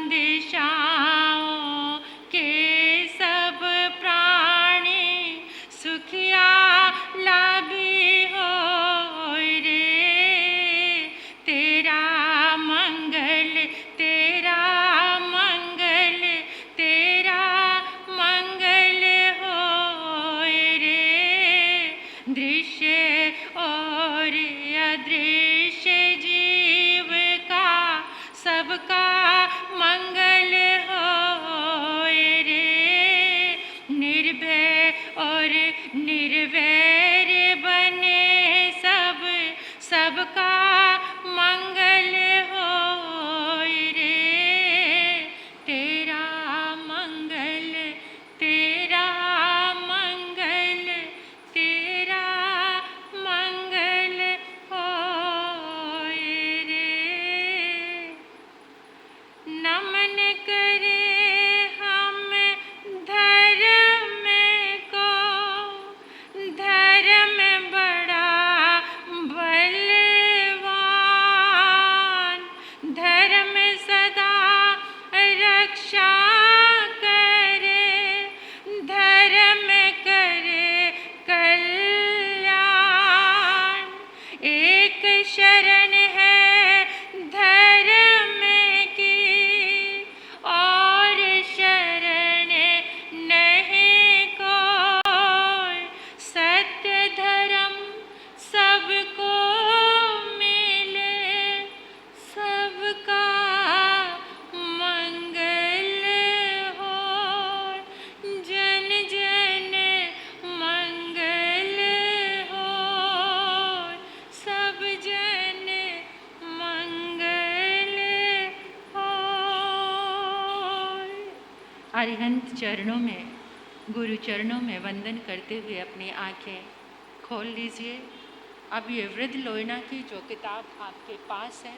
दिशाओं के सब प्राणी सुखिया लागी हो रे। तेरा मंगल तेरा मंगल तेरा मंगल हो रे। दृश्य और अदृश्य जीव का सबका मंगल हो रे। निर्भय और निर्वैर बने सबका मंगल हो रे। तेरा मंगल तेरा मंगल तेरा मंगल हो रे। नमन करे हम धर्म को, धर्म बड़ा बलवान। धर्म सदा रक्षा करे, धर्म करे कल्याण। एक शरण है धर्म की और शरण नहीं कोई। सत्य धर्म सबको मिले, सबका मंगल हो। जन जन मंगल हो, सब जन मंगल हो। अरिहंत चरणों में, गुरु चरणों में वंदन करते हुए अपनी आंखें खोल लीजिए। अब ये वृद्ध लोयना की जो किताब आपके पास है,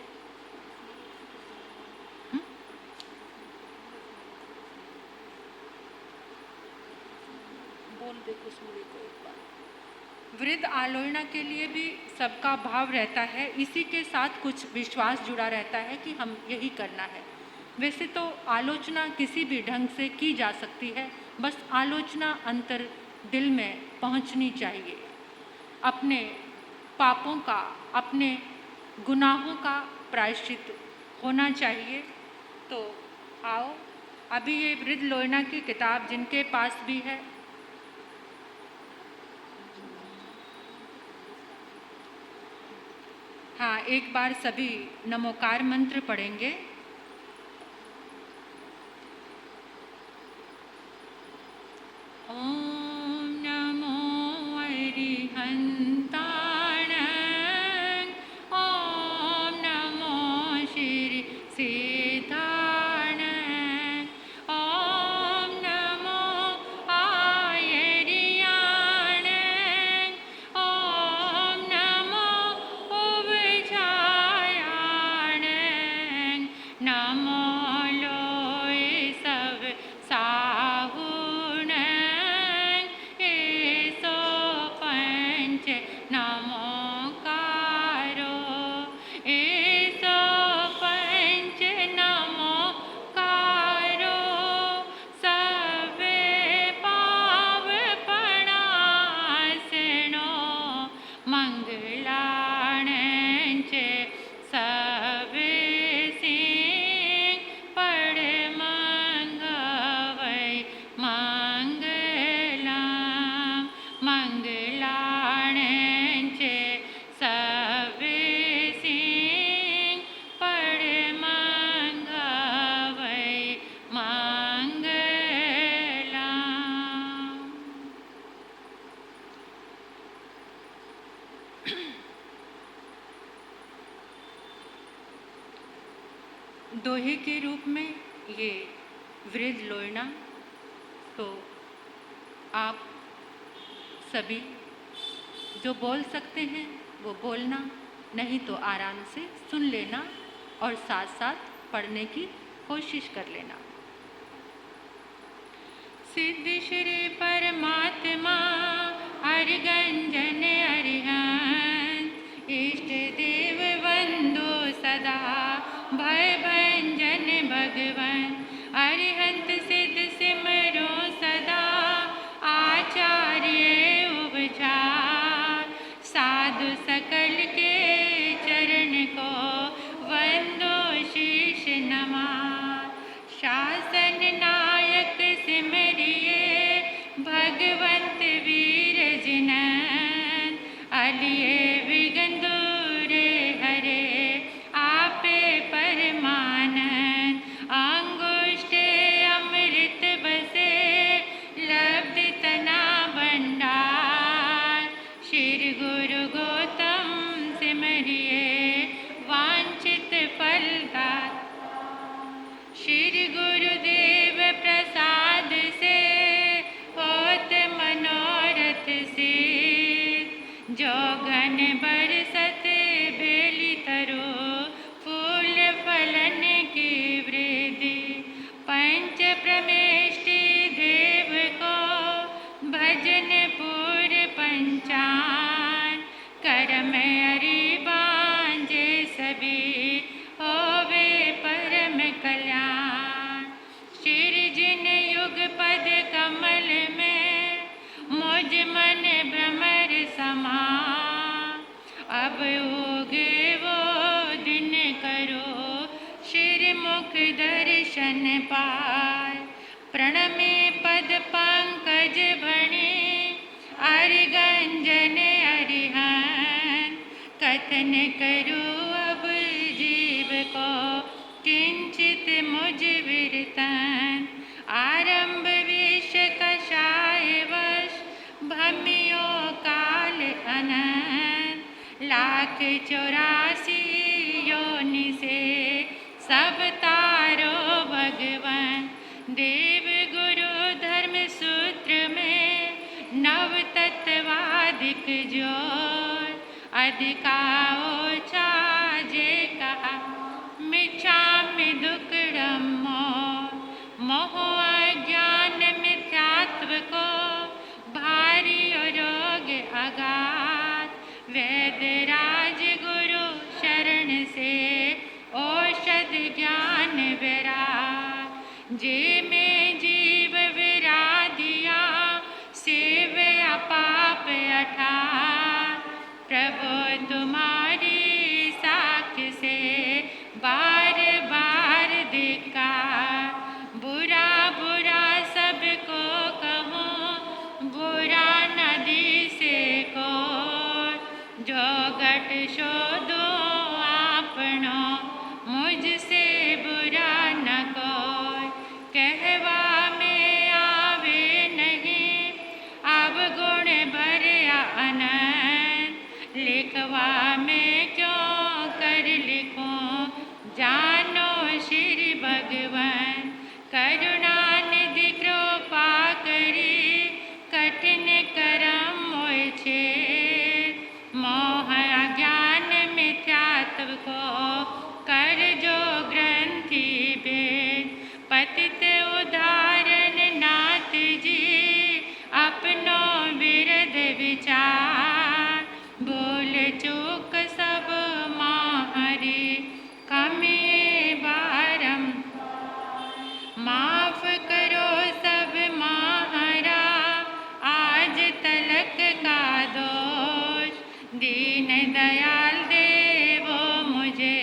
बोल दे कुसुमरी को एक बार। वृद्ध आलोचना के लिए भी सबका भाव रहता है, इसी के साथ कुछ विश्वास जुड़ा रहता है कि हम यही करना है। वैसे तो आलोचना किसी भी ढंग से की जा सकती है, बस आलोचना अंतर दिल में पहुंचनी चाहिए। अपने पापों का, अपने गुनाहों का प्रायश्चित होना चाहिए। तो आओ, अभी ये वृद्ध लोयना की किताब जिनके पास भी है, हाँ, एक बार सभी नमोकार मंत्र पढ़ेंगे। ओम नमो अरिहंताण, ओम नमो श्री सिद्धाण, ओम नमो आयरियाण, ओम नमो उपजायाण, नमो लोय सब साहुण, एसो पंच नमोकारो, एसो पंच नमोकारो। सबे पाव पणासनो, मंगलाण सबे सिंह पड़ मंगवै मंगला। मंगलाण सबे सिंह पड़ मंगवै मंगला। दोहे के रूप में ये वृद्ध लोयना, तो आप सभी जो बोल सकते हैं वो बोलना, नहीं तो आराम से सुन लेना और साथ साथ पढ़ने की कोशिश कर लेना। सिद्ध श्री परमात्मा हरिगंजन अरिहंत, इष्ट देव वंदो सदा भय भंजन भगवन। अरिहंत सिद्ध सिमरो सदा आचार्य उपचार। साधु सकल के चरण को वंदो शीश नमः। शासन नायक सिमरिए भगवंत वीर जिनन। अलिए विघ्न दूर हरे आपे परमानंद। अंगुष्ठे अमृत बसे लब्धि तना भंडार। श्री गुरु गौतम सिमरिए वांछित फल दाता। श्री गुरुदेव प्रसाद से होत मनोरथ सिद्ध। जो घन बरसत बेली तरो फूल फलन की वृद्धि। पंच प्रमेष्टि देव को भजन पूर पंचान। कर्म अरि बांझे सभी होवे परम कल्याण। श्री जिन युग पद कमल में मुझ मन भ्रमर समा। अब उगे वो दिन करो श्री मुख दर्शन पाय। प्रणमे पद पंकज भणी अरिगंजन अरिहंत। कथन करूँ अब जीव को किंचित मुझ विरतन। आरंभ विष कषाय वश भमियो काल अनंत। लाख 84 योनि से सब तारो भगवन। देव गुरु धर्म सूत्र में नव तत्वाधिक जोर। अधिका ओछा जे कहा मिच्छामि दुक्कडं मोह। मोह अज्ञान मिथ्यात्व को भारी रोग अगाध। वेद राज गुरु शरण से औषध ज्ञान विराज। जे में जीव विराधिया सेवे पाप अठार। प्रभु तुम्हारी साक्ष से बार बार धिक्कार। बुरा बुरा सबको कहूँ बुरा नदी से को। जो घट शोधो आपनो मुझसे बुरा न कोई। कहवा में आवे नहीं अब गुण भरया अनंत। लिखवा में क्यों कर लिखूं जानो श्री भगवन। करुणा निधि कृपा करी कठिन करम मोय छेद। मोह अज्ञान मिथ्यात्व को कर जो ग्रंथि भेद। पतित उदाहरण नाथ जी अपनो विरध विचार। भूल चूक सब माहरी कमी बारम। माफ करो सब माहरा आज तलक का दोष। दीन दयाल देवो मुझे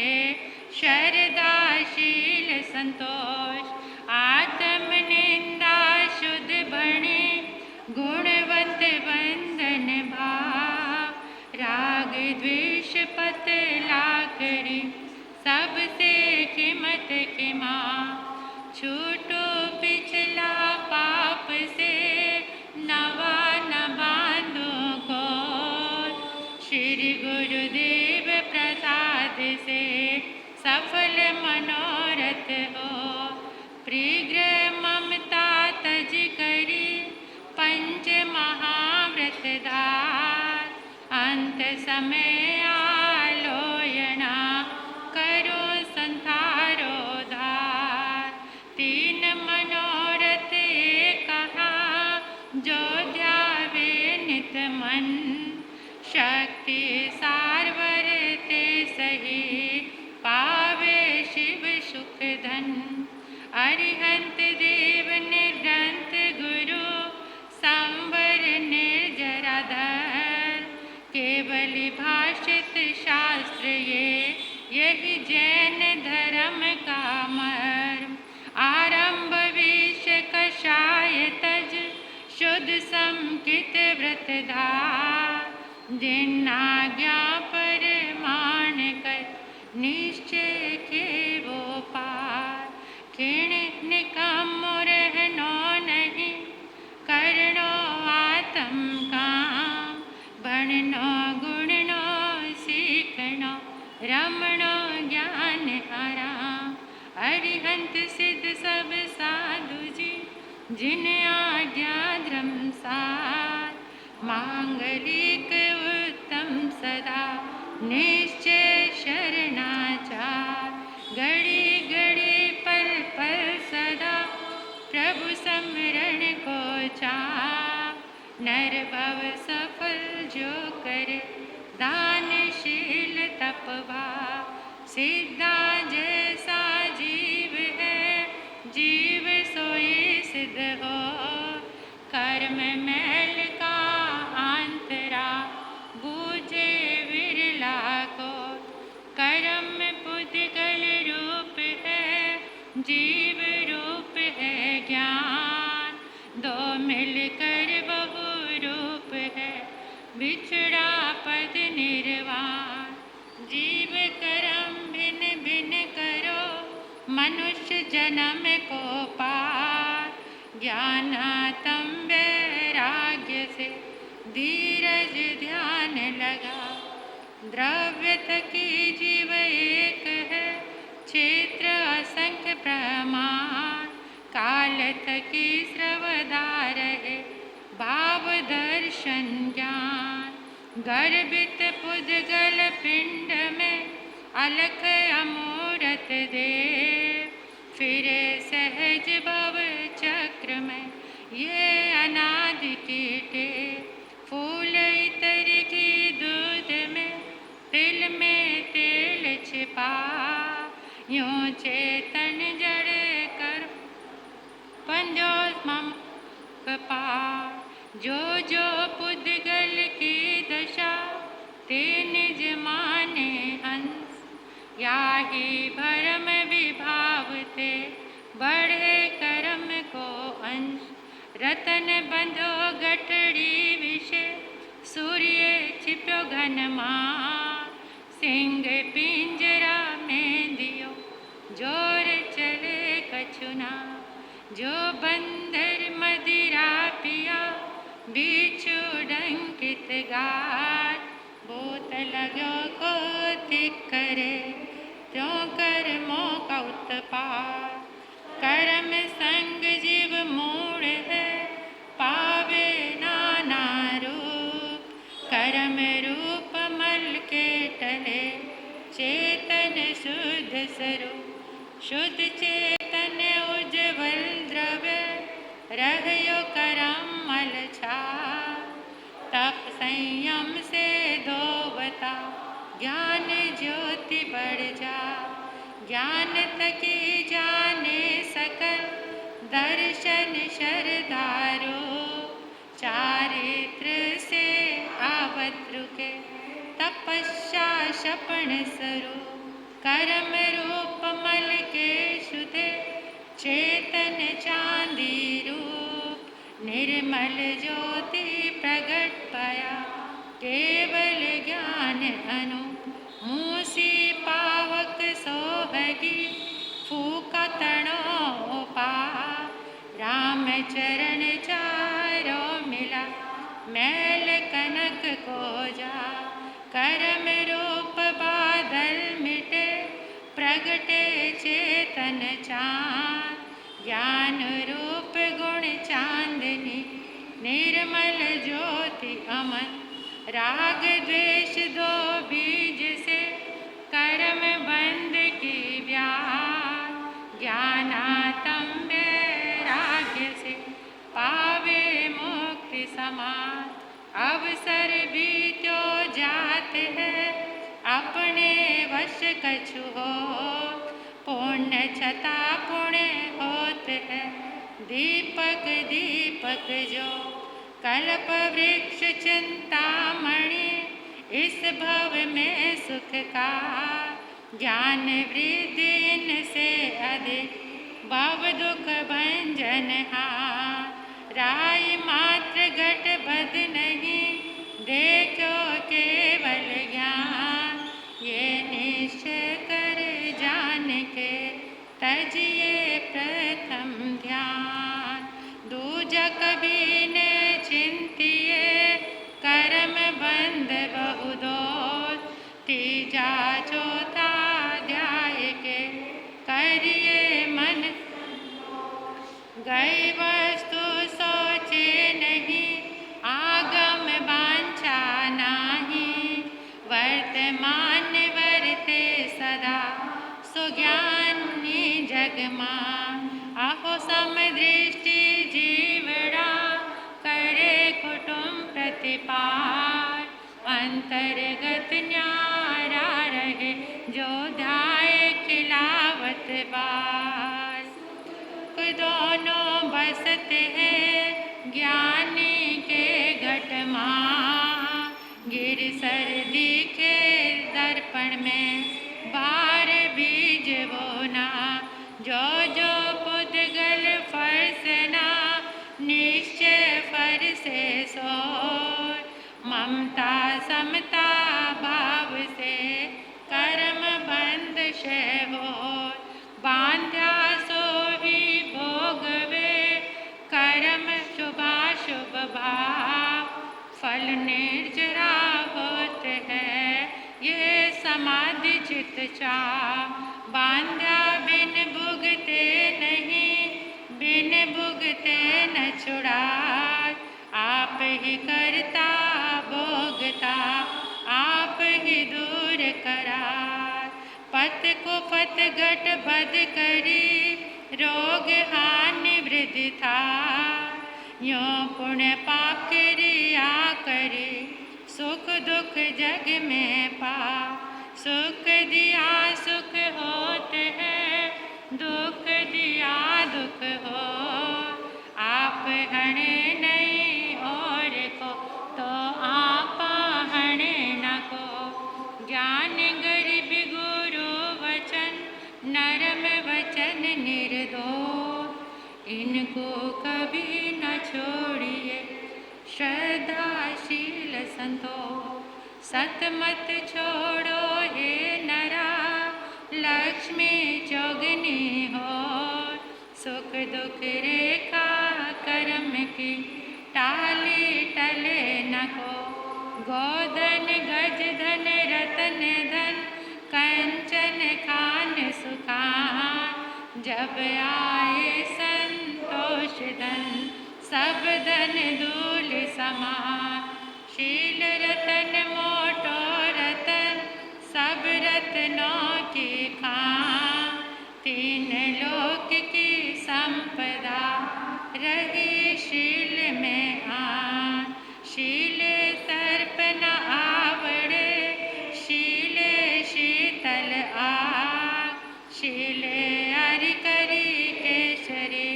शरदाशील संतोष। आत्म निंदा शुद्ध बने गुणवंत वंदन भाव। राग द्वेष पत लाकरी सबसे कीमत किमा। छूटो पिछला पाप से नवा न बांधो को। श्री गुरुदेव प्रसाद से सफल मनोरथ हो। प्रीग्र ममता तज करी पंच महाव्रत धार। अंत समय आलोयना करो संथारो धार। तीन मनोरथ कहा जो ध्यावे नित मन। शक्ति सारवर ते सही पावे शिव सुख धन। अरिहंत देव निर्ग्रंथ गुरु संवर निर्जराधर, केवल भाषित शास्त्र यही जैन धर्म का मर्म। आरंभ विष कषाय तज, शुद्ध समकित व्रत धार, जिन आज्ञा पर मान कर निश्चय के वो पार। क्षीण निकम रहनो नहीं, करनो आत्म काम, भणनो गुणनो सीखनो, रमणो ज्ञान आराम। अरिहंत सिद्ध सब साधु जी, जिन आज्ञा धर्म सार, मांगलिक उत्तम सदा निश्चय शरणाचार। घड़ी घड़ी पल पल सदा प्रभु स्मरण को चाह, नर भव सफल जो करे दानशील तपवा। सिद्धा जैसा जीव है, जीव सोई सिद्ध हो, कर्म मैल का अंतरा बूझे विरला को। कर्म पुद्गल रूप है, जीव रूप है ज्ञान, दो मिलकर बहु रूप है, बिछड़ा पद निर्वाण। जीव कर्म भिन्न भिन्न करो, मनुष्य जन्म को पार। ज्ञानात्म वैराग्य से धीरज ध्यान लगा, द्रव्य थकी जीव एक है, क्षेत्र असंख्य प्रमाण। काल थकी श्रवधार है, भाव दर्शन ज्ञान। गर्भित पुद्गल पिंड में अलख अमूर्त देव, फिरे सहज भव चक्र में ये अनादि कीटे। फूल इतर की दूध में, तिल में तेल छिपा, यूं चेतन जड़ कर पंजो मम कपा। जो जो पुद्गल की दशा, ते निज माने हंस, याही भरम विभाव ते बढ़े कर्म को अंश। रतन बंधो गठड़ी विषे, सूर्य छिप्यो घन मां। सिंह पिंजरा में दियो, जोर चले कछुना। जो बंदर मदिरा पिया, बिच्छू डंकित गाय। भूत लगो को तिक करे, त्यों कर्मों का उत्पात। कर्म संग जीव मूढ़ है, पावे नाना रूप। कर्म रूप मल के टले, चेतन शुद्ध स्वरूप। शुद्ध चेतन उज्ज्वल द्रव्य, रहयो कर्म मल छाय। तप संयम से धोवता, ज्ञान ज्योति बढ़ जा। ज्ञान थकी जाने सकल, दर्शन शरधारो। चारित्र से आवत रुके, तपस्या शपण स्वरूप। कर्म रूप मल के शुद्धे, चेतन चांदी रूप। निर्मल ज्योति प्रगट पाया, केवल ज्ञान अनु। मूसी पावक सोहगी, फूका तणो पा। राम चरण चारो मिला, मैल कनक को जा। कर्म रूप बादल मिटे, प्रगटे चेतन चाँद। ज्ञान रूप गुण चांदनी, निर्मल ज्योति अमन। राग द्वेष दो बीज से, कर्म बंध की व्याध। ज्ञानात्म वैराग्य से, पावे मुक्ति समान। अवसर बीत्यो जात है, अपने वश कछु हो। पुण्य छता पुण्य होत दीपक दीपक जो कल्प वृक्ष चिंतामणि, इस भव में सुख का ज्ञान वृद्धि इनसे अधिक, भव दुख भंजन राय मात्र घट बद नहीं, देखो केवल ज्ञान ये निश्चय कर जान के, तजिए प्रथम ध्यान। दूजा कभी न चिंतिए कर्म बंध बहु दोष, तीजा चौथा अध्याय के करिए मन, गई वस्तु सोचे नहीं, आगम वांछा नाही, वर्तमान वर्ते सदा सुज्ञानी जगमा, आहो समदृष्टि जीवड़ा करे कुटुंब प्रतिपाल, अंतर्गत न्यारा रहे जो ध्याय खिलावत बार। दोनों बसते हैं ज्ञानी के घट माँ, गिर सर्दी के दर्पण में बार बीज बोना, जो जो पुद्गल फरसना निश्चय फरसे सो, ममता समता भाव से कर्म बंध शय हो, बांध्या सो भी भोगवे कर्म शुभाशुभ भाव, फल निर्जरा होत है ये समाधि चित चा, बांध्या बिन भुगते नहीं, बिन भुगते न छुड़ा, आप ही करता भोगता आप ही दूर करा, पत को पत घट बद करी, रोग हानि वृद्धि था, यो पुण्य पाप क्रिया करी, सुख दुख जग में पा, सुख दिया सुख होते हैं, दुख दिया दुख हो, आप हणे नहीं और को, तो आप हणे न को, ज्ञान गरीब गुरु वचन, नरम वचन निर्दोष, इनको कभी न छोड़िए श्रद्धाशील संतोष, सतमत छोड़ो हे नरा, लक्ष्मी जोगनी हो, सुख दुख रेखा कर्म की टाली टले न को, गोधन गज धन रतन धन कंचन खान सुखान, जब आए संतोष धन सब धन धूल समान, शील रतन मोटो रतन सब रत्नों की खान, तीन लोक की संपदा रही शील में आन, शील सर्प न आवड़े शीले शीतल आग, शीले अरि करी केसरी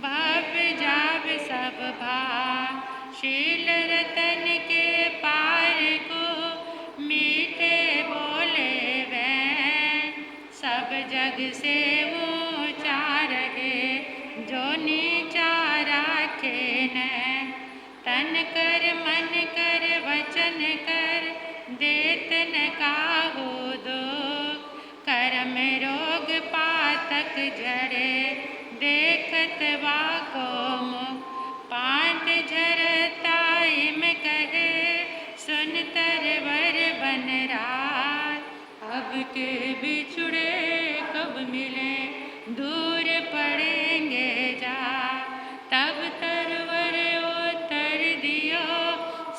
भव्य जाप सब भाग, शील रतन के पार को मीठे बोले वैन, सब जग से ऊंचा रहे जो नीचा राखे नैन, तन कर मन कर वचन कर देत न काहू दुख, कर्म रोग पातक झड़े देखत वाको मुख, पांत झरता इम कहे सुन तरवर बन रात, अब के बिछुड़े कब मिले दूर पड़ेंगे जा, तब तरवर उतर दियो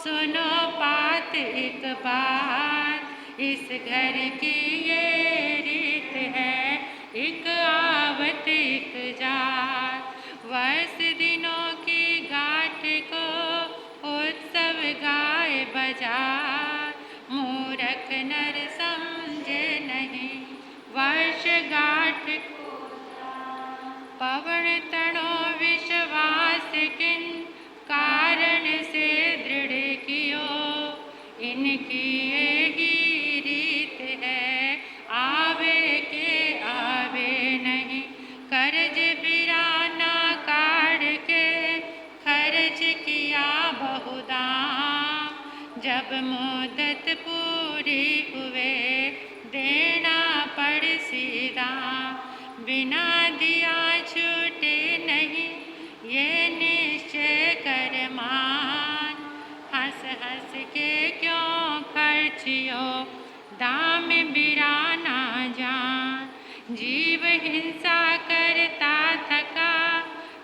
सुनो पात एक बार, इस घर की ये रीत है एक आवत एक जात, वर्ष दिनों की गाठ को उत्सव गाए बजार, मूरख नर समझे नहीं वर्ष गाठ को, पवन तणो विश्व किन कारण से दृढ़ कियो, इनकी यही रीत है, आवे के आवे नहीं। कर्ज बिराना काढ़ के खर्च किया बहुदाम, जब मुद्दत पूरी हुए देना पड़ सीधा। बिना दिया छूटे नहीं ये निश्चय कर मान, हंस हंस के क्यों खर्चियो दाम बिराना जान। जीव हिंसा करता थका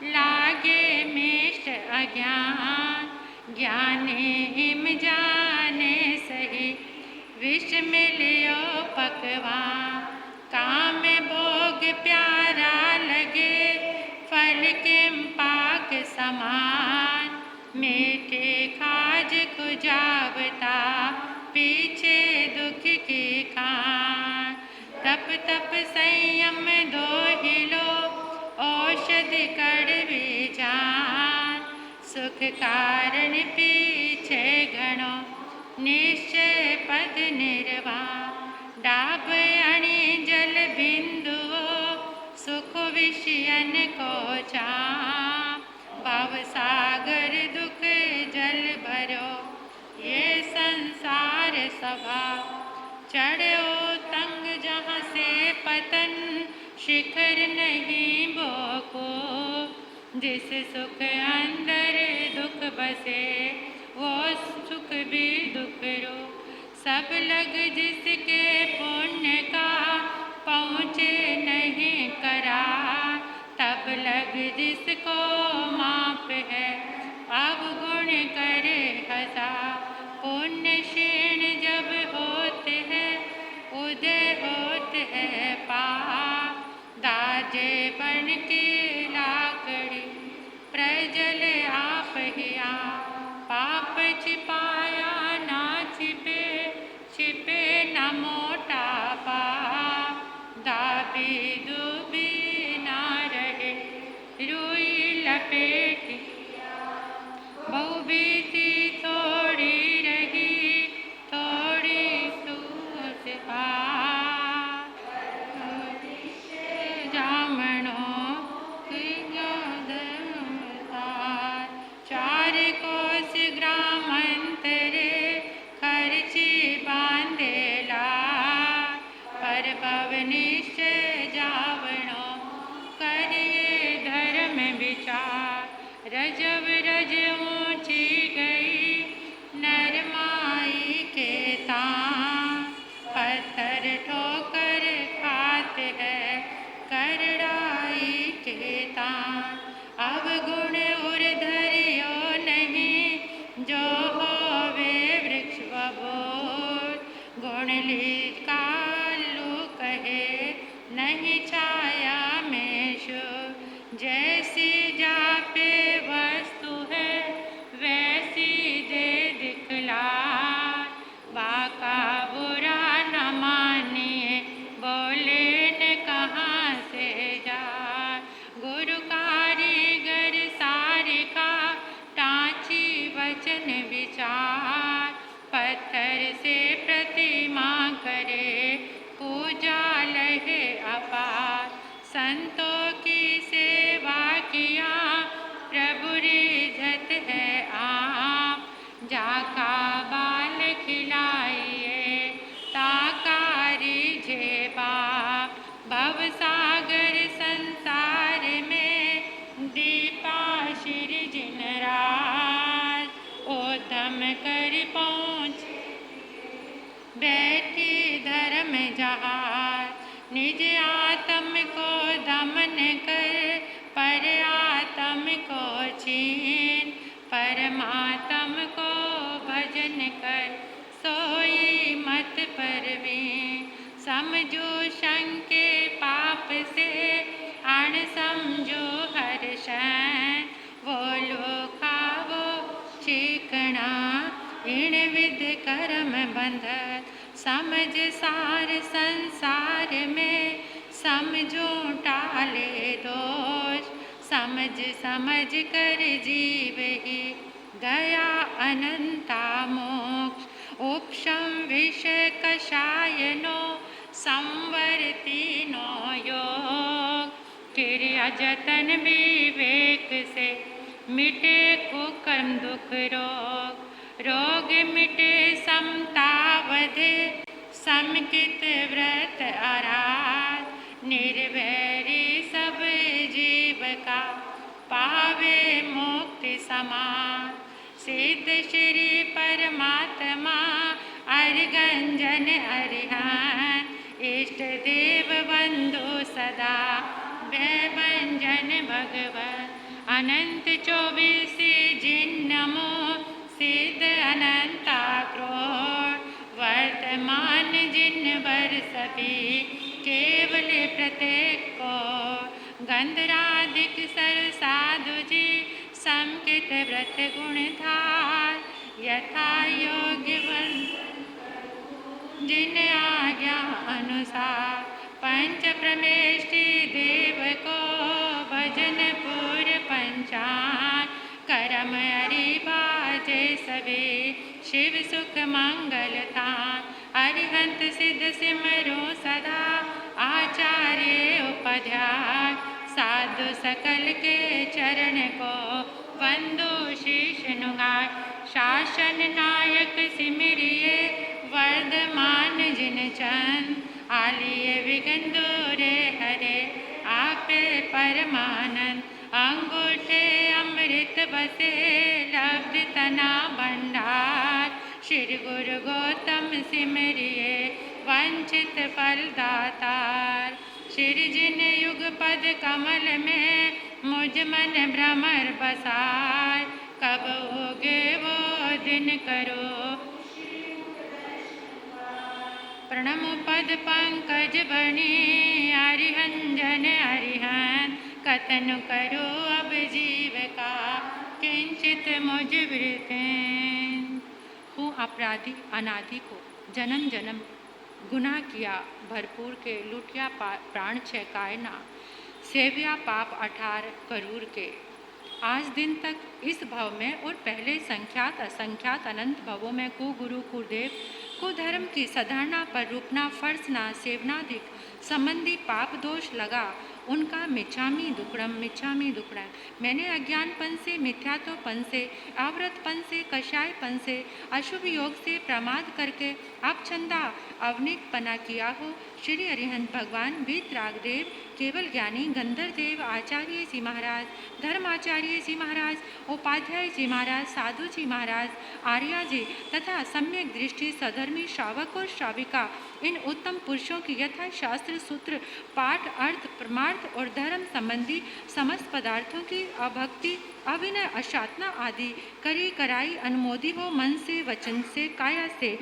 लागे मिष्ट अज्ञान, ज्ञाने हिम जाने सही विष मिलियो पकवान। काम भोग प्यारा लगे फल के पाक समान, मीठे खाज खुजावता पीछे दुख की खान। तप तप संयम दो हिलो औषधि कड़वी जान, सुख कारण पीछे घणो निश्चय पद निर्वाण। डाब अणि जल बिंदुओ सुख विषयन को चाम, भव सागर दुख जल भरो ये संसार स्वभाव। चढ़ो तंग जहाँ से पतन शिखर नहीं बोको, जिस सुख अंदर दुख बसे वो सुख भी दुख रो। सब लग जिसके पुण्य का पहुँचे नहीं करा, तब लग जिसको माप है अवगुण करे हसा। पुण्य क्षीण जब होते हैं उदय होते हैं पाप, दाजे बन के लाकड़ी प्रजल आप ही आप। पाप छिपाया ना छिपे, छिपे न मोटा पाप, दाबी दुबी ना रहे रुई लपेटी। बहुबीती थोड़ी रही थोड़ी सूझ पार, जामणो चार कोस ग्रामांतरे खर्ची बांधेला, पर भवनिश्चय जावणो करिए धर्म विचार। रजव रज ऊंची गई नरमाई के तान, पत्थर ठोकर खाते हैं करड़ाई के तान। अवगुण उर्धरियो नहीं जो होवे वृक्ष बबोर, गुण ली कालू कहे नहीं छाया में शोर। जैसी जापे वस्तु है वैसी दे दिखला, बाका बुरा न मानिए बोले न कहाँ से जा। गुरु कारीगर सारिका टाँची वचन विचार, पत्थर से प्रतिमा करे पूजा लहे अपार। संतों की सेवा किया प्रभु रिझत है आप, जाका बाल खिलाइए ताकारी जे बाप। भव सागर संसार में दीपा शिर जिन राज, ओधम कर पहुँच बैठी धर्म जहाज। निज आत्म को दमन कर पर आत्म को छीन, परमात्म को भजन कर सोई मत परवीन। समझो शंके पाप से अण समझो हर्षण, वो लो खावो चिकना इन विध कर्म बंधत। समझ सार संसार में समझो टाले दोष, समझ समझ कर जीव ही गया अनंता मोक्ष। उपशम विषय कषायनो संवरती नो योग। क्रिया जतन विवेक से मिटे कुकर्म दुख रोग। रोग मिटे समतावधे समकित व्रत आराध। निर्वैरी सब जीव का पावे मुक्ति समान। सिद्ध श्री परमात्मा अरिगंजन अरिहंत। इष्ट देव बंधु सदा भयभंजन भगवत। अनंत 24 जिन नमो सिद्ध अनंता क्रोध। वर्तमान जिन वर सभी केवल प्रत्येक को। गंधराधिक सर साधु जी समकित व्रत गुणधार। यथा योग्य जिन आज्ञा अनुसार। पंच प्रमेष्टि देव को भजन पुर पंचान। करम हरि बाजे सवे शिव सुख मंगल थान। अरिहंत सिद्ध सिमरो सदा आचार्य उपाध्याय। साधु सकल के चरण को वंदो शीश नुगाय। शासन नायक सिमरिए वर्धमान जिन चंद। आलिए विघ्न दूरे हरे आपे परमानंद। अंगूठे अमृत बसे लब्ध तना भंडार। श्री गुरु गौतम सिमरिए वंचित फल दातार। श्री जिन युग पद कमल में मुझ मन भ्रमर बसाय। कब होगे वो दिन करो प्रणम पद पंकज बनी। अरिहंजन अरिहंत कथन करो अब जीव का किंचित मुझ वृतें। हूँ अपराधी अनादि को जन्म जन्म गुनाह किया भरपूर के। लुटिया प्राण छहकाए ना सेव्या पाप 18 करूर के। आज दिन तक इस भव में और पहले संख्यात असंख्यात अनंत भवों में कुगुरु कुदेव कुधर्म की सधारणा पर रूपना फर्सना सेवनाधिक संबंधी पाप दोष लगा। उनका मिच्छामी दुक्कड़म। मैंने अज्ञानपन से मिथ्यात्वपन से आवृतपन से कषायपन से अशुभ योग से प्रमाद करके अपछंदा अवनिकपना किया हो। श्री अरिहंत भगवान वीतरागदेव केवल ज्ञानी गंधर्व देव आचार्य जी महाराज धर्माचार्य जी महाराज उपाध्याय जी महाराज साधु जी महाराज आर्या जी तथा सम्यक दृष्टि सधर्मी श्रावक और श्राविका इन उत्तम पुरुषों की यथा शास्त्र सूत्र पाठ अर्थ परमार्थ और धर्म संबंधी समस्त पदार्थों की अभक्ति अविनय अशातना आदि करी कराई अनुमोदी हो मन से वचन से काया से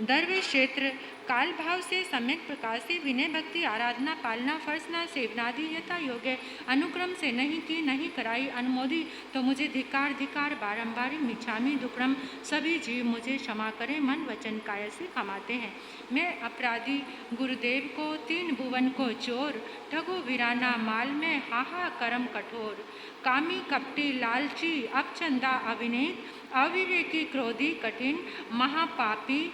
दर्व क्षेत्र काल भाव से सम्यक प्रकार से विनय भक्ति आराधना पालना फर्सना सेवनादि यथा योग्य अनुक्रम से नहीं की नहीं कराई अनुमोदी तो मुझे धिकार बारंबार मिच्छामी दुक्कड़म। सभी जीव मुझे क्षमा करें मन वचन काया से कमाते हैं। मैं अपराधी गुरुदेव को 3 भुवन को चोर ठगो वीराना माल में हाहा करम कठोर। कामी कपटी लालची अपचंदा अविनेत अविवेकी क्रोधी कठिन महापापी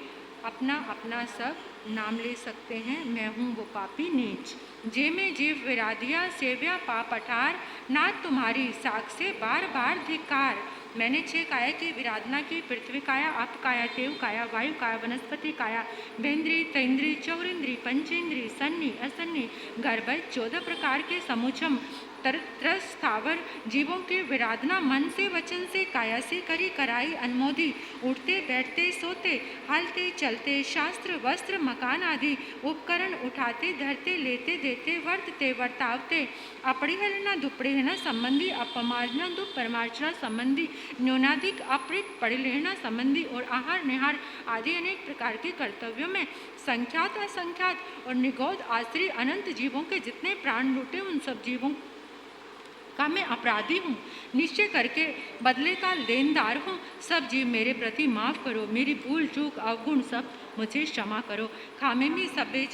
अपना अपना सब नाम ले सकते हैं। मैं हूँ वो पापी नीच जे में जीव विराधिया सेव्या पाप 18 ना तुम्हारी साख से बार बार धिक्कार। मैंने 6 काया की विराधना की पृथ्वी काया अप काया तेव काया वायु काया वनस्पति काया वेंद्री तैंद्री चौरिंद्री पंचेंद्री सन्नी असन्नी गर्भ 14 प्रकार के समुचम तरस स्थावर जीवों के विराधना मन से वचन से काया से करी कराई अनुमोदी। उठते बैठते सोते हलते चलते शास्त्र वस्त्र मकान आदि उपकरण उठाते धरते लेते देते वर्तते वर्तावते अपरिहलना दुपड़िहना संबंधी अपमार्जना दुपरमार्जना संबंधी न्यूनाधिक अपृत परिलेहना संबंधी और आहार निहार आदि अनेक प्रकार के कर्तव्यों में संख्यात असंख्यात और निगौध आश्री अनंत जीवों के जितने प्राण लूटे उन सब जीवों का मैं अपराधी हूँ। निश्चय करके बदले का लेनदार हूँ। सब जीव मेरे प्रति माफ़ करो। मेरी भूल चूक अवगुण सब मुझे क्षमा करो। खामिमी सभ्य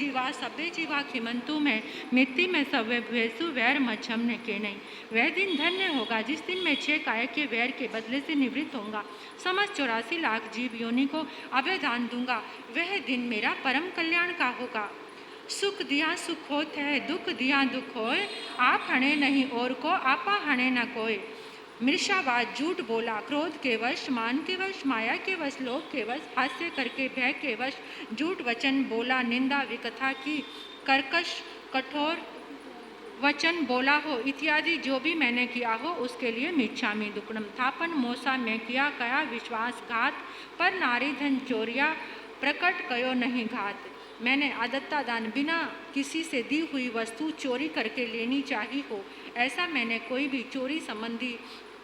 जीवा खिमंतु में मिट्टी में सभ्य भैसु वैर मच्छम ने के नहीं। वह दिन धन्य होगा जिस दिन मैं 6 काय के वैर के बदले से निवृत्त होऊंगा, समस्त 84 लाख जीव योनि को अभयदान दूंगा। वह दिन मेरा परम कल्याण का होगा। सुख दिया सुख होत है, दुख दिया दुख होए, आप हणे नहीं और को आपा हणे न कोय। मृषावाद झूठ बोला, क्रोध के वश, मान के वश, माया के वश, लोभ के वश, हास्य करके भय के वश, झूठ वचन बोला, निंदा विकथा की, कर्कश कठोर वचन बोला हो इत्यादि जो भी मैंने किया हो उसके लिए मिच्छामि दुक्कडम। थापन मोसा में किया कया विश्वासघात, पर नारी धन चोरिया प्रकट कयो नहीं घात। मैंने आदत्ता दान बिना किसी से दी हुई वस्तु चोरी करके लेनी चाहिए हो, ऐसा मैंने कोई भी चोरी संबंधी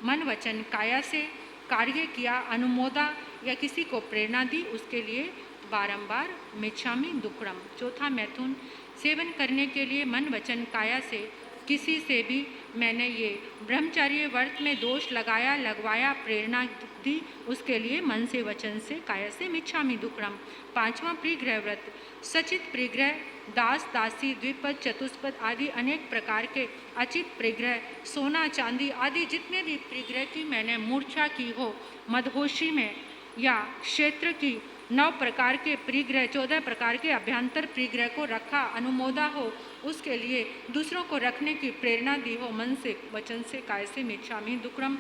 मन वचन काया से कार्य किया, अनुमोदा या किसी को प्रेरणा दी, उसके लिए बारंबार मिच्छामि दुक्कडम। चौथा मैथुन, सेवन करने के लिए मन वचन काया से किसी से भी मैंने ये ब्रह्मचर्य व्रत में दोष लगाया लगवाया प्रेरणा दी, उसके लिए मन से वचन से काया से मिच्छामि दुक्कडम। पांचवा प्रिग्रह व्रत, सचित प्रिग्रह, दास दासी द्विपद चतुष्पद आदि अनेक प्रकार के अचित प्रिग्रह, सोना चांदी आदि जितने भी प्रिग्रह की मैंने मूर्छा की हो, मदहोशी में या क्षेत्र की 9 प्रकार के प्रिग्रह, 14 प्रकार के अभ्यंतर प्रिग्रह को रखा, अनुमोदा हो, उसके लिए दूसरों को रखने की प्रेरणा दी हो, मन से वचन से काय से मिच्छामि दुक्कडम।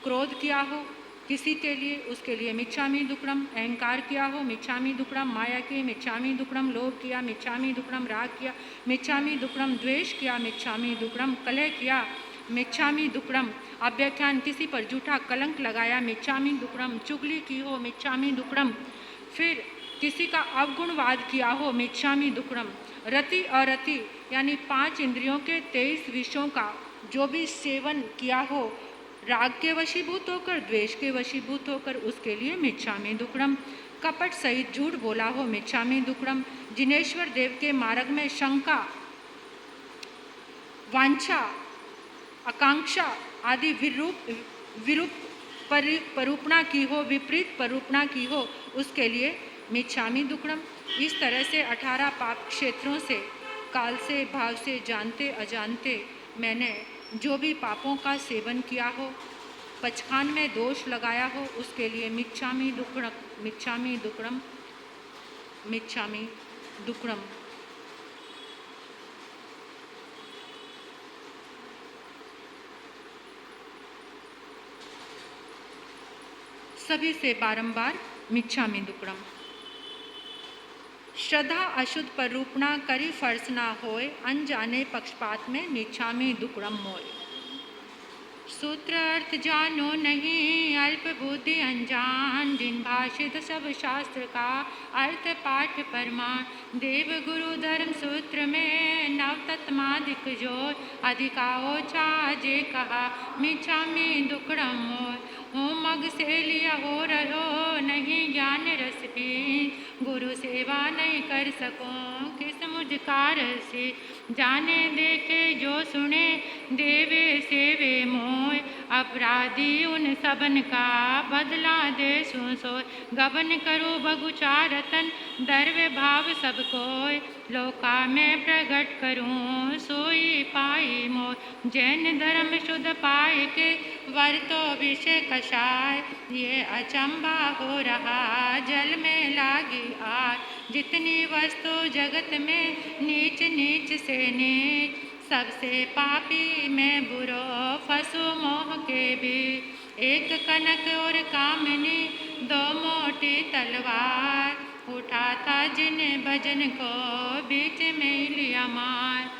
क्रोध किया हो किसी के लिए, उसके लिए मिच्छामि दुक्कडम। अहंकार किया हो मिच्छामि दुक्कडम। माया की मिच्छामि दुक्कडम। लोभ किया मिच्छामि दुक्कडम। राग किया मिच्छामि दुक्कडम। द्वेष किया मिच्छामि दुक्कडम। कलह किया मिच्छामि दुक्कडम। अव्याख्यान किसी पर झूठा कलंक लगाया मिच्छामि दुक्कडम। चुगली की हो मिच्छामि दुक्कडम। फिर किसी का अवगुणवाद किया हो मिच्छामि दुक्कडम। रति अरति यानी 5 इंद्रियों के 23 विषयों का जो भी सेवन किया हो, राग के वशीभूत होकर, द्वेष के वशीभूत होकर, उसके लिए मिच्छामि दुक्कडम। कपट सहित झूठ बोला हो मिच्छामि दुक्कडम। जिनेश्वर देव के मार्ग में शंका, वांछा, आकांक्षा आदि विरूप परूपणा की हो, विपरीत परूपणा की हो, उसके लिए मिच्छामि दुक्कडम। इस तरह से 18 पाप क्षेत्रों से, काल से, भाव से, जानते अजानते मैंने जो भी पापों का सेवन किया हो, पचखान में दोष लगाया हो, उसके लिए मिच्छामि दुक्कडम, मिच्छामि दुक्कडम, मिच्छामि दुक्कडम। सभी से बारंबार मिच्छामि दुक्कडम। श्रद्धा अशुद्ध पर रूपणा करी फर्ज ना होए, अनजाने पक्षपात में मिच्छामि दुक्कडम मोय। सूत्र अर्थ जानो नहीं, अल्प बुद्धि अनजान, जिन भाषित सब शास्त्र का अर्थ पाठ प्रमाण। देव गुरु धर्म सूत्र में नव तत्मादिक जो, अधिका ओछा जे कहा मिच्छामि दुक्कडम मोय। हो मग से लिया हो रहो नहीं ज्ञान रस भी, गुरु सेवा नहीं कर सको किस मुझकार से। जाने देखे जो सुने देवे सेवे मोय, अपराधी उन सबन का बदला दे सोय। गबन करो बगुचा रतन दर्व भाव सब कोय, लोका में प्रगट करूं सोई पाई मोय। जैन धर्म शुद्ध पाए के वर्तो विषय कषाय, ये अचंबा हो रहा जल में लागी आग। जितनी वस्तु जगत में नीच नीच से नीच, सबसे पापी मैं बुरो फंसू मोह के भी। एक कनक और कामनी 2 मोटी तलवार, उठा था जिन भजन को बीच में लिया मार।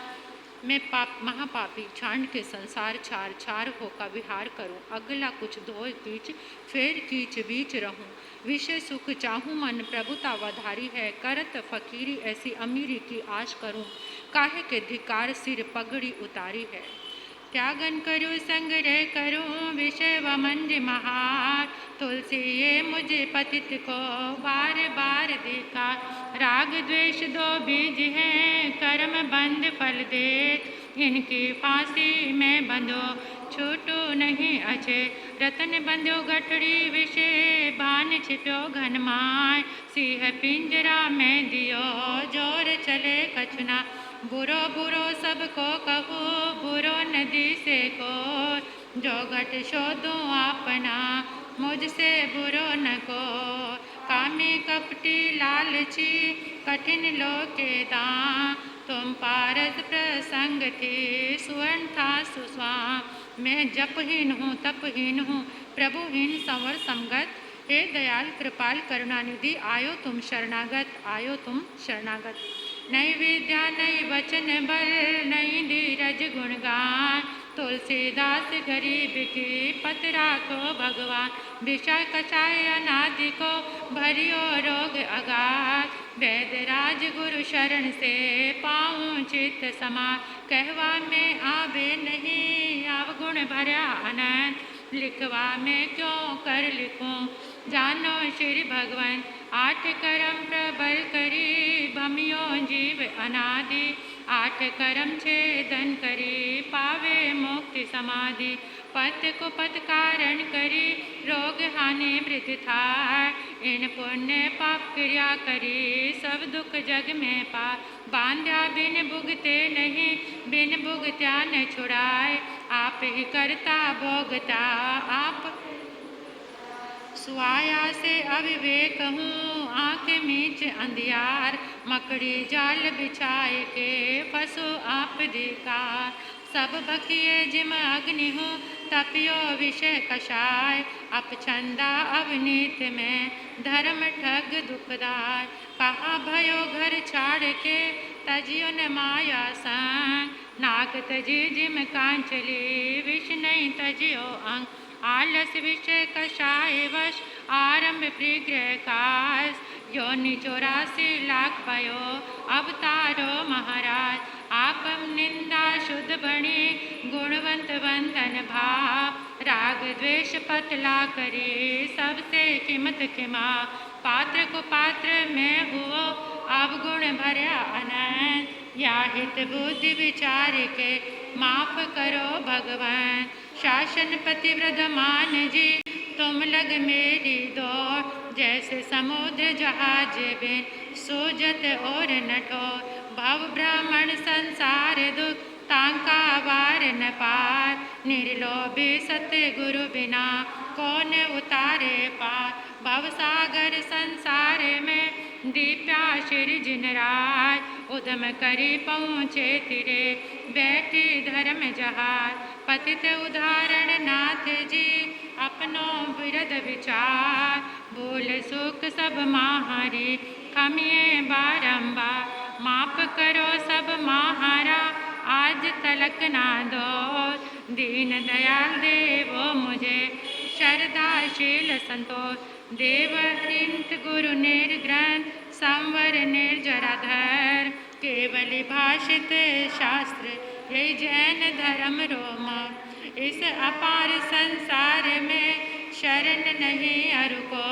मैं महापापी छांड के संसार छार छार होकर विहार करूं, अगला कुछ धोए कीच फेर कीच बीच रहूं। विषय सुख चाहूं मन प्रभुता वधारी है, करत फकीरी ऐसी अमीरी की आश करूं। काहे के धिकार सिर पगड़ी उतारी है, त्यागन करूं संग्रह करूं विषय व मंज महार। तुलसी ये मुझे पतित को बार बार देखा, राग द्वेष 2 बीज हैं कर्म बंध फल दे। इनकी फांसी में बंधो छूटू नहीं अचे। रतन बंध्यो गठड़ी विषे भान छिप्यो घन माय। सिंह पिंजरा में दियो जोर चले कछुना। बुरो बुरो सबको कहो बुरो नदी से को। जो घट शोधो अपना मुझसे बुरो न को। कामी कपटी लालची कठिन लोके दां। तुम पारस प्रसंग थी सुवर्ण था सुस्वाम। मैं जपहीन हूँ तपहीन हूँ प्रभुहीन संवर समगत। हे दयाल कृपाल करुणानिधि आयो तुम शरणागत आयो तुम शरणागत। नई विद्या नई वचन बल नई धीरज गुणगान। तुलसीदास गरीब की पत राखो भगवान। विषय कचाय अनादि को भरियो रोग अगाध। वैदराज गुरु शरण से पाऊँ चित्त समा। कहवा में आवे नहीं अवगुण भरा अनंत। लिखवा में क्यों कर लिखूं जानो श्री भगवान। आठ कर्म प्रबल करी भमियो जीव अनादि। आठ कर्म छेदन करी पावे मुक्ति समाधि। पत को पत कारण करी रोग हानि मृत्यु थाय। इन पुण्य पाप क्रिया करी सब दुख जग में पा। बांध्या बिन भुगते नहीं बिन भुगत्या न छुड़ाए। आप ही करता भोगता आप सुआया से अविवेक हूँ आँख मीच अंधियार। मकड़ी जाल बिछाए के फसो आप धिकार। सब बकिए जिम अग्नि हूँ तपियो विषय कषाय। अपछंदा अवनीत में धर्म ठग दुखदाय। कहा भयो घर छाड़ के तजियो न माया संग। नाग तजी जिम कांचली विष नहीं तजियो अंग। आलस विषय कषाय वश आरंभ प्रिग्रह कास। योनि 84 लाख भयो अवतारो महाराज। आपम निंदा शुद्ध बणी गुणवंत वंदन भाव। राग द्वेष पतला करे सबसे किमत खिमा। पात्र को पात्र में हुओ अवगुण भरा अनंत। या हित बुद्धि विचार के माफ करो भगवान। शासन पतिव्रत मान जी तुम लग मेरी दौड़। जैसे समुद्र जहाज बिन सोजत और नठो। भव ब्राह्मण संसार दुख तांका वार न पार। निर्लोभी सत्य गुरु बिना कौन उतारे पार। भव सागर संसार में दीप्या श्री जिनराज। उदम करी पहुँचे तिरे बैठी धर्म जहाज। पतित उदाहरण नाथ जी अपनो विरद विचार। बोल सुख सब माहारी खमिए बारंबार। माफ करो सब माहारा आज तलक ना दो। दीन दयाल देवो मुझे श्रद्धाशील संतोष। देव हरिंत गुरु निर्ग्रंथ संवर निर्जराधर। केवल भाषित शास्त्र यही जैन धर्म रोम। इस अपार संसार में शरण नहीं अरु को।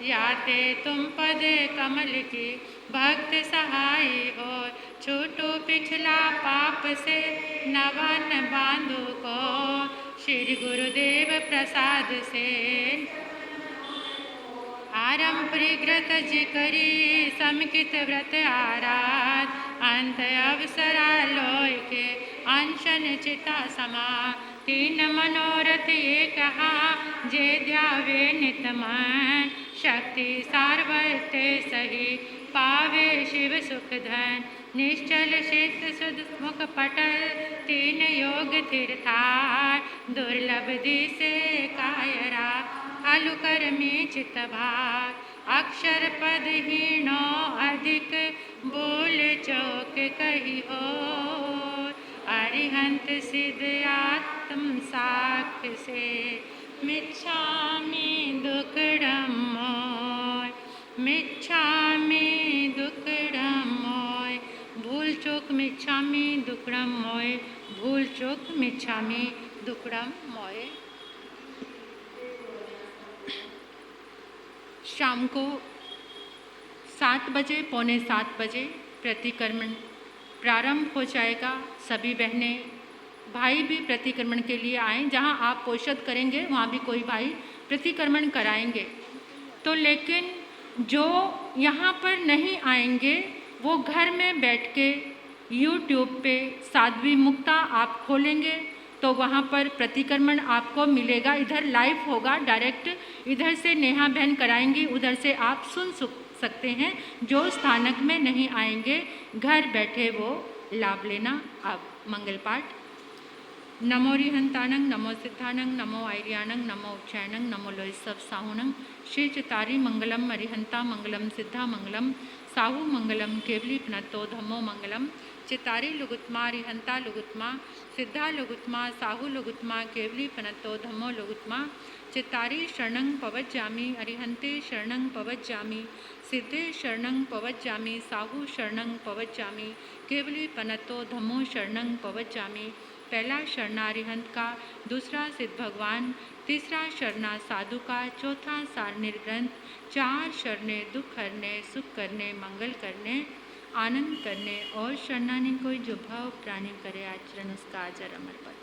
याते तुम पद कमल की भक्त सहाय हो। छूटो पिछला पाप से नवन बांधो को। श्री गुरुदेव प्रसाद से आरंभ परिग्रत जी करी समिकित व्रत आराध। अंत अवसरा लोय के अनशन चिता समा। तीन मनोरथ ये कहा जे ध्यावे नित मन। शक्ति सारवर्ते सही पावे शिव सुख धन। निश्चल चित सुध मुख पटल तीन योग तीर्थार। दुर्लभ दिसे कायरा अलु कर्मी चित भाग। अक्षर पद हीनो अधिक बोल चौक कही हो। अरिहंत सिद्ध आत्म साक्ष से मिच्छामि दुक्कडम मोय। मिच्छामि दुक्कडम मोय। भूल चूक मिच्छामि दुक्कडम मोय। भूल चूक मिच्छामि दुक्कडम मोय। शाम को 7 बजे पौने 7 बजे प्रतिक्रमण प्रारंभ हो जाएगा। सभी बहनें भाई भी प्रतिक्रमण के लिए आएँ। जहाँ आप पोषद करेंगे वहाँ भी कोई भाई प्रतिक्रमण कराएंगे। तो लेकिन जो यहाँ पर नहीं आएंगे वो घर में बैठ के YouTube पे साध्वी मुक्ता आप खोलेंगे तो वहाँ पर प्रतिक्रमण आपको मिलेगा। इधर लाइव होगा डायरेक्ट, इधर से नेहा बहन कराएंगी, उधर से आप सुन सकते हैं। जो स्थानक में नहीं आएंगे घर बैठे वो लाभ लेना। अब मंगल पाठ। नमो रिहंतानंग नमो सिद्धानंग नमो आर्यानंग नमो उच्चायनंग नमो लोहिसव साहुनंग श्री चितारी मंगलम अरिहंता मंगलम सिद्धा मंगलम साहु मंगलम केवली प्नतो धम्मो मंगलम चितारी लुगुत्मा रिहंता लुगुत्मा सिद्धा लुगुत्मा साहु लुगुत्मा केवली प्नतो धम्मो लुगुत्मा चितारी शरणं पवज्जामि अरिहंते शरणं पवज्जामि सिद्धे शरणं पवज्जामि साहु शरणं पवज्जामि केवली प्नतो धम्मो शरणं पवज्जामि। पहला शरणा अरिहंत का, दूसरा सिद्ध भगवान, तीसरा शरणा साधु का, चौथा सार निर्ग्रंथ, चार शरणे दुख हरने सुख करने मंगल करने आनंद करने और शरणानी कोई जो भाव प्राणी करे आचरण उसका आचर अमर पद।